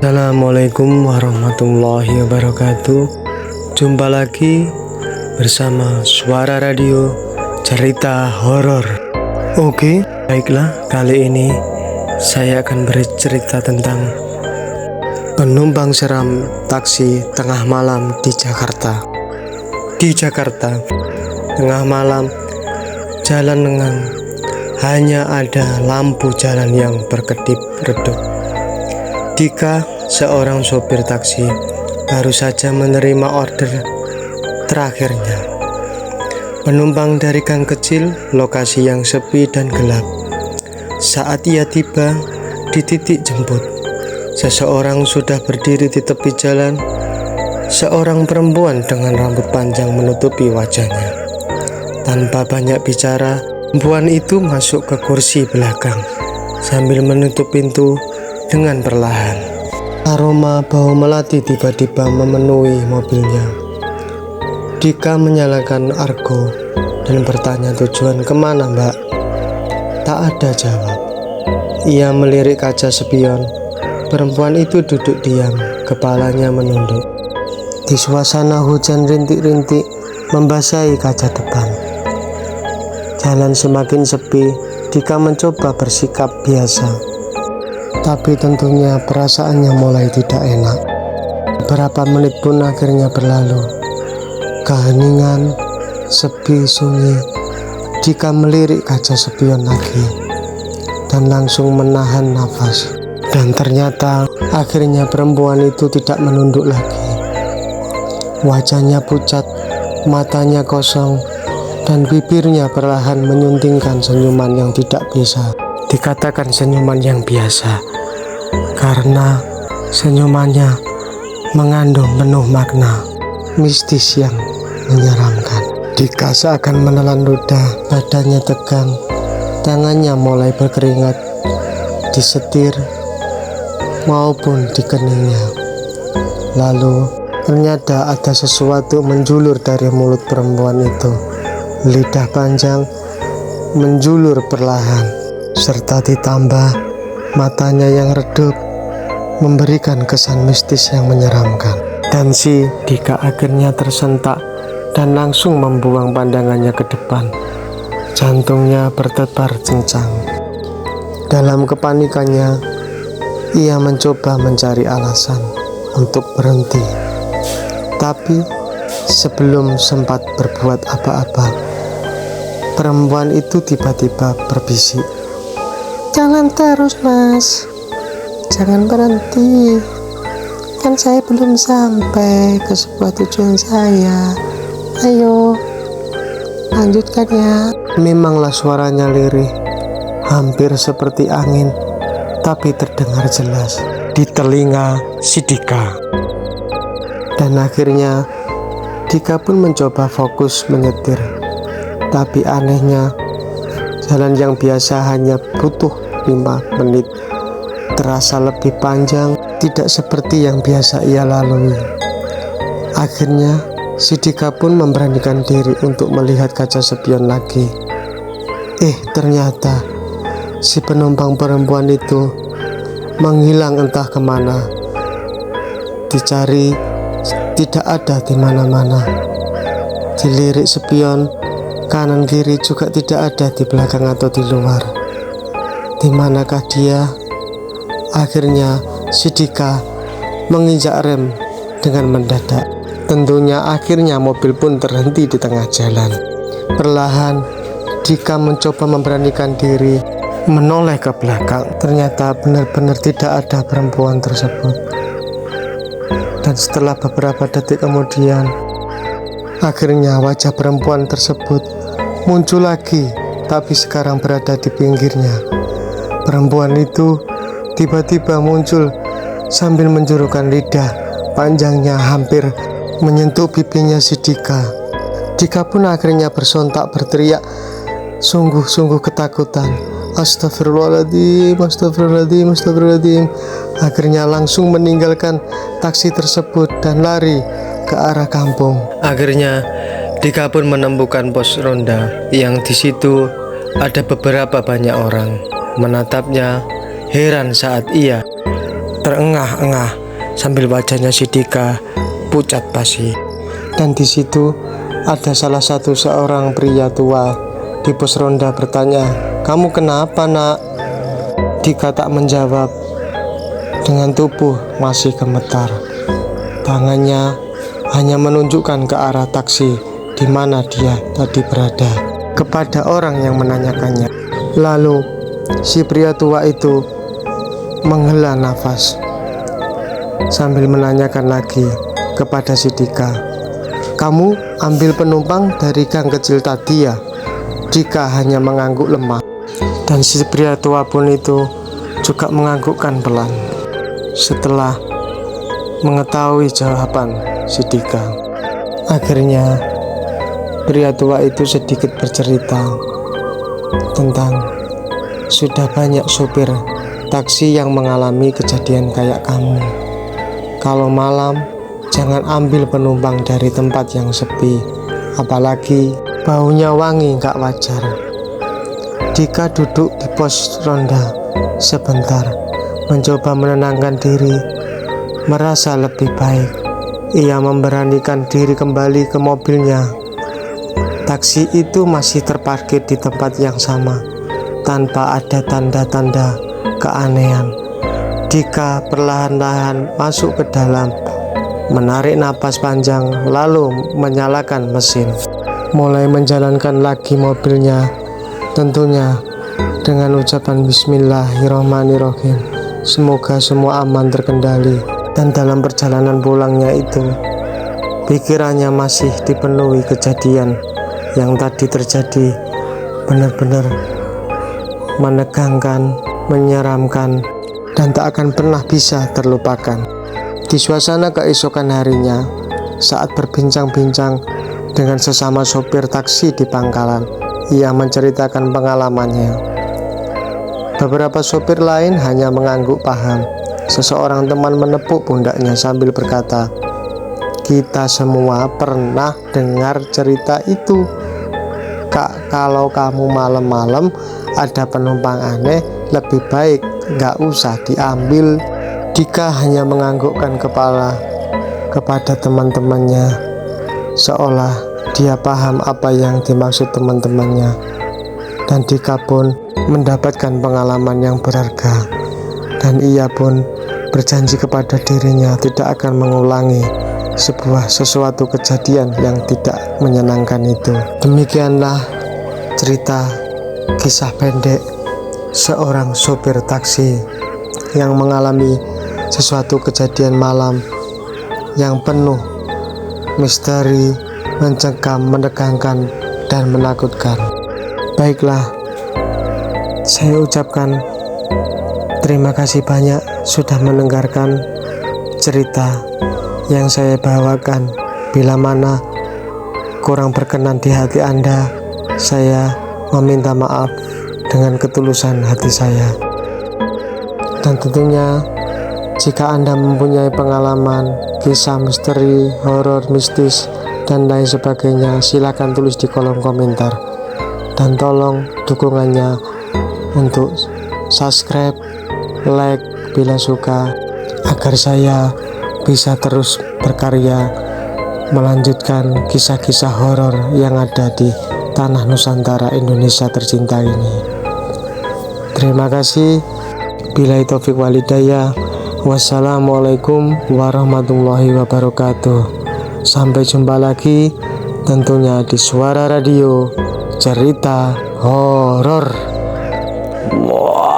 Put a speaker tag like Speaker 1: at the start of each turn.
Speaker 1: Assalamualaikum warahmatullahi wabarakatuh. Jumpa lagi bersama Suara Radio Cerita Horor. Oke, baiklah, kali ini saya akan bercerita tentang penumpang seram taksi tengah malam di Jakarta. Di Jakarta, tengah malam, jalan lengang, hanya ada lampu jalan yang berkedip redup. Dika, seorang sopir taksi, baru saja menerima order terakhirnya. Penumpang dari gang kecil, lokasi yang sepi dan gelap. Saat ia tiba di titik jemput, seseorang sudah berdiri di tepi jalan. Seorang perempuan dengan rambut panjang menutupi wajahnya. Tanpa banyak bicara, perempuan itu masuk ke kursi belakang sambil menutup pintu dengan perlahan. Aroma bau melati tiba-tiba memenuhi mobilnya. Dika menyalakan argo dan bertanya tujuan kemana, Mbak. Tak ada jawab. Ia melirik kaca spion. Perempuan itu duduk diam, kepalanya menunduk. Di suasana hujan rintik-rintik membasahi kaca depan. Jalan semakin sepi. Dika mencoba bersikap biasa, tapi tentunya perasaannya mulai tidak enak. Beberapa menit pun akhirnya berlalu. Keheningan, sepi, sunyi. Dika melirik kaca spion lagi dan langsung menahan nafas. Dan ternyata akhirnya perempuan itu tidak menunduk lagi. Wajahnya pucat, matanya kosong, dan bibirnya perlahan menyuntingkan senyuman yang tidak bisa dikatakan senyuman yang biasa, karena senyumannya mengandung penuh makna mistis yang menyeramkan. Dika seakan menelan ludah, badannya tegang, tangannya mulai berkeringat di setir maupun di keningnya. Lalu ternyata ada sesuatu menjulur dari mulut perempuan itu. Lidah panjang menjulur perlahan, serta ditambah matanya yang redup memberikan kesan mistis yang menyeramkan. Dan si Dika akhirnya tersentak dan langsung membuang pandangannya ke depan. Jantungnya berdebar kencang. Dalam kepanikannya, ia mencoba mencari alasan untuk berhenti. Tapi sebelum sempat berbuat apa-apa, perempuan itu tiba-tiba berbisik, "Jalan terus, Mas. Jangan berhenti. Kan saya belum sampai ke sebuah tujuan saya. Ayo, lanjutkan ya." Memanglah suaranya lirih, hampir seperti angin, tapi terdengar jelas di telinga si Dika. Dan akhirnya Dika pun mencoba fokus menyetir. Tapi anehnya, jalan yang biasa hanya butuh 5 menit terasa lebih panjang, tidak seperti yang biasa ia lalui. Akhirnya, si Dika pun memberanikan diri untuk melihat kaca spion lagi. Ternyata si penumpang perempuan itu menghilang entah kemana. Dicari, tidak ada di mana-mana. Dilirik spion kanan kiri juga tidak ada di belakang atau di luar. Di manakah dia? Akhirnya si Dika menginjak rem dengan mendadak. Tentunya akhirnya mobil pun terhenti di tengah jalan. Perlahan Dika mencoba memberanikan diri menoleh ke belakang. Ternyata benar-benar tidak ada perempuan tersebut. Dan setelah beberapa detik kemudian, akhirnya wajah perempuan tersebut muncul lagi, tapi sekarang berada di pinggirnya. Perempuan itu tiba-tiba muncul sambil menjulurkan lidah panjangnya hampir menyentuh pipinya si Dika. Dika pun akhirnya bersontak berteriak sungguh-sungguh ketakutan. Astagfirullahaladzim, astagfirullahaladzim, astagfirullahaladzim. Akhirnya langsung meninggalkan taksi tersebut dan lari ke arah kampung. Akhirnya Dika pun menemukan pos ronda yang di situ ada beberapa banyak orang menatapnya heran saat ia terengah-engah sambil wajahnya si Dika pucat basi. Dan di situ ada salah satu seorang pria tua di pos ronda bertanya, "Kamu kenapa, Nak?" Dika tak menjawab. Dengan tubuh masih gemetar, tangannya hanya menunjukkan ke arah taksi di mana dia tadi berada kepada orang yang menanyakannya. Lalu si pria tua itu menghela nafas sambil menanyakan lagi kepada si Dika, "Kamu ambil penumpang dari gang kecil tadi ya?" Dika hanya mengangguk lemah, dan si pria tua pun itu juga menganggukkan pelan setelah mengetahui jawaban si Dika. Akhirnya pria tua itu sedikit bercerita tentang sudah banyak sopir taksi yang mengalami kejadian kayak kamu. Kalau malam jangan ambil penumpang dari tempat yang sepi, apalagi baunya wangi gak wajar. Dika duduk di pos ronda sebentar, mencoba menenangkan diri, merasa lebih baik. Ia memberanikan diri kembali ke mobilnya. Taksi itu masih terparkir di tempat yang sama, tanpa ada tanda-tanda keanehan. Dika perlahan-lahan masuk ke dalam, menarik napas panjang, lalu menyalakan mesin, mulai menjalankan lagi mobilnya, tentunya dengan ucapan Bismillahirrahmanirrahim. Semoga semua aman terkendali. Dan dalam perjalanan pulangnya itu, pikirannya masih dipenuhi kejadian yang tadi terjadi. Benar-benar menegangkan, menyeramkan, dan tak akan pernah bisa terlupakan. Di suasana keesokan harinya, saat berbincang-bincang dengan sesama sopir taksi di pangkalan, ia menceritakan pengalamannya. Beberapa sopir lain hanya mengangguk paham. Seseorang teman menepuk pundaknya sambil berkata, "Kita semua pernah dengar cerita itu, Kak. Kalau kamu malam-malam ada penumpang aneh, lebih baik gak usah diambil." Dika hanya menganggukkan kepala kepada teman-temannya, seolah dia paham apa yang dimaksud teman-temannya. Dan Dika pun mendapatkan pengalaman yang berharga, dan ia pun berjanji kepada dirinya tidak akan mengulangi sesuatu kejadian yang tidak menyenangkan itu. Demikianlah cerita kisah pendek seorang sopir taksi yang mengalami sesuatu kejadian malam yang penuh misteri, mencekam, menegangkan, dan menakutkan. Baiklah, saya ucapkan terima kasih banyak sudah mendengarkan cerita yang saya bawakan. Bila mana kurang berkenan di hati Anda, saya meminta maaf dengan ketulusan hati saya. Dan tentunya jika Anda mempunyai pengalaman kisah misteri, horor, mistis, dan lain sebagainya, silakan tulis di kolom komentar. Dan tolong dukungannya untuk subscribe, like bila suka, agar saya bisa terus berkarya melanjutkan kisah-kisah horor yang ada di tanah Nusantara Indonesia tercinta ini. Terima kasih. Billahi taufiq walhidayah. Wassalamualaikum warahmatullahi wabarakatuh. Sampai jumpa lagi tentunya di Suara Radio Cerita Horor. Wow.